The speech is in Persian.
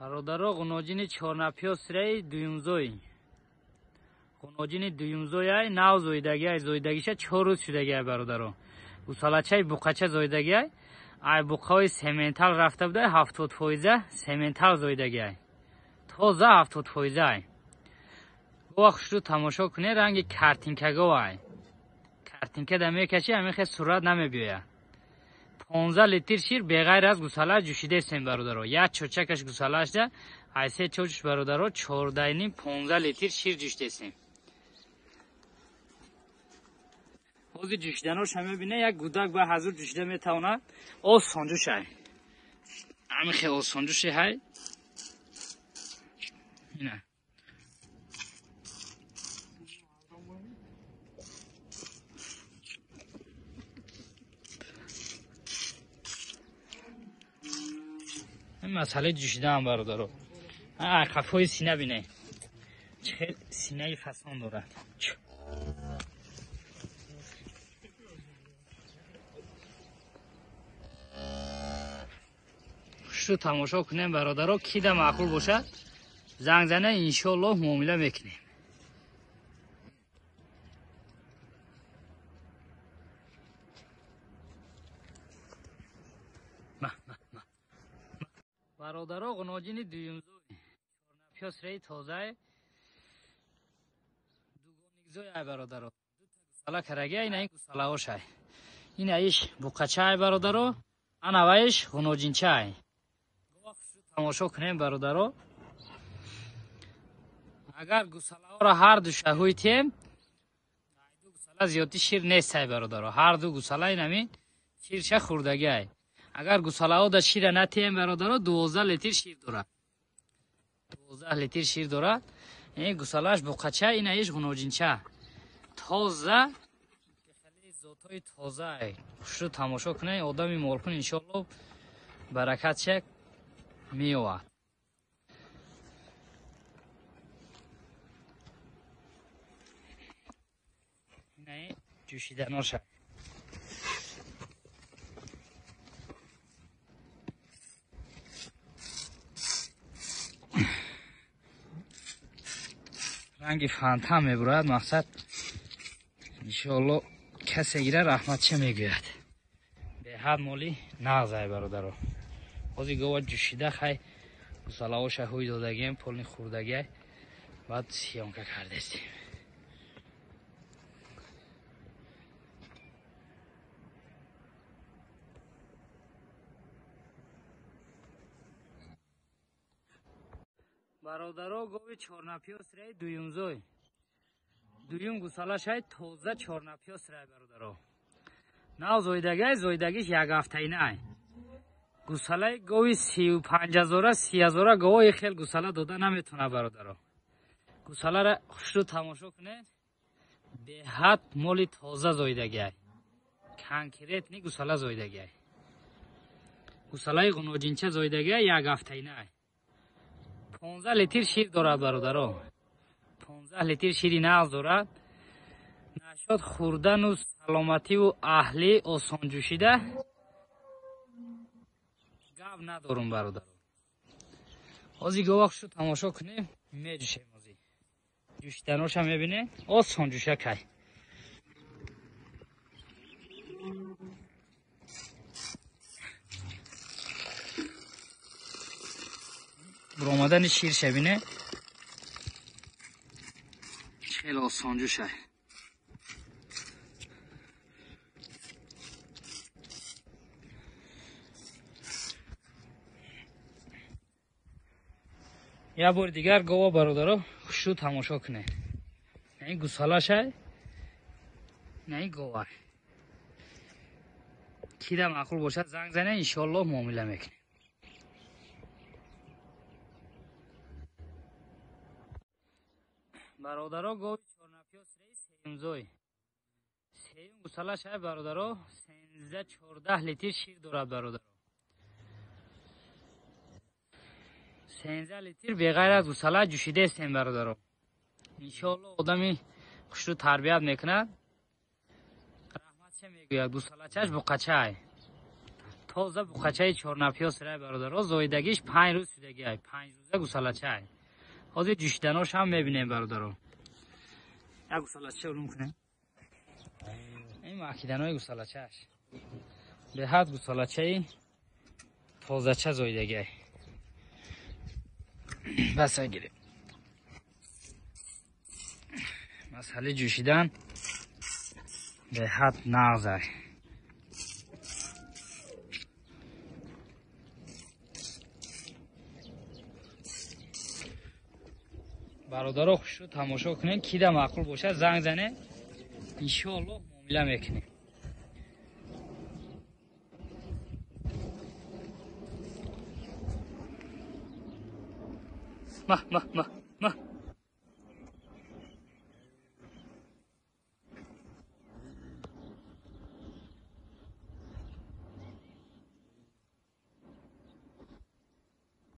برادرها غناجین چهارنپیا سرای دویمزوی غناجین دویمزوی نو زویدگی زویدگیش 4 روز شدگی برادرها گوسالچه بوقچه زویدگی ای بوقای سمنتال رفته بوده 70% سمنتال زویدگی تازه 70% گوه خوش رو تماشا کنه رنگ کارتینکه گوه کارتینکه دمیه کشی همین خیلی صورت نمیبیوید 15 لیتر شیر بغیر از گوساله جوشیده سیم برادرها یک چوچکش گوسالهش ده ای 3 چوچش برادرها 14 15 لیتر شیر جوشیده سیم اوزی جوشیدناش همه بینه یک گودک به حضور جوشیده میتونه آسانجوش های همین خیلی آسانجوشی های اینه این مسئله جوشیده هم برادرها خفای سینه بینه چه سینه فسان دارد شو تماشا کنیم برادرها کی ده معقول باشد زنگ زنه انشالله معامله میکنیم برادرها غناجین دویمزوی چهارنپیا سرای تازه دوگانگزوی ای برادرها دو تا گوساله کرگی این گوساله هاش ای این ایش بوقچه ای برادرها ان اویش غناجینچه ای تماشا کنیم برادرها اگر گوساله ها را هر دو شهویتیم دو گوساله زیادی شیر نیست ای برادرها هر دو گوساله اینمی شیرش خوردگی ای اگر گوساله ها در شیر نتیم برادرها 12 لیتر شیر دارد 12 لیتر شیر دارد این گوسالهش بوقچه این ایش غناجینچه تازه خیلی ذاتای تازه ای خوش رو تماشا کنه آدمی مالکن انشالله برکت چک میواد این جوشیدناش رنگی فانتا میبرد مقصد انشالله کسی گیره رحمت چه میگوید به حد مالی نغزه برادرها بازی گوه جوشیده خیلی گوساله ها شهوی دادگیم پولنی خوردگی بعد سیانکه کرده استیم برادرها گوه چهارنپیا سرای دویمزوی دویم گوساله شاید تازه چهارنپیا سرای برادرها نو زویدگیش یک هفته اینه گوساله گوی 35,000 30,000 گوی خیلی گوساله داده نمیتونه برادرها گوساله را خوش رو تماشا کنید به حد مالی تازه زویدگی کنکریت نی گوساله زویدگی گوساله غناجینچه زویدگی یک هفته اینه 15 لیتر شیر دارد برادرها 15 لیتر شیری نغز دارد نشاد خوردن و سلامتی و اهلی آسان جوشیده گاب ندارم برادرها ازی گواخ شو تماشا کنیم میجوشیم ازی جوشیدناش هم میبینه آسان جوشه که برآمدن شیر شبینه خیلی آسان جوشه یه بار دیگر گواه برادرها خوش رو تماشا کنه این گوساله شه نه گواه کی ده معقول باشد زنگ زنه انشالله معامله میکنه برادرها گواه چهارنپیا سرای سیمزوی سیم گوساله شه برادرها 13-14 لیتر شیر دارد برادرها 13 لیتر بغیر از گوساله جوشیده استیم برادرها انشالله آدمی خوش رو تربیت میکنه رحمت چه میگوید گوساله چش بوقچه тоза буқачаи чорнапёсра бародаро зоидагиш 5 рӯз шудагӣ 5 рӯза гусалачай ҳозир ҷӯшиданош ҳам мебинем бародаро як гусалача улум кунем ин маҳкиданои гусалачааш беҳад гусалачаи тозача зоидагай баса гирем масъали ҷӯшидан беҳад нағзай бародаро хушро тамошо кунед кида маъқул бошад занг зане иншоаллоҳ муомила мекунем мах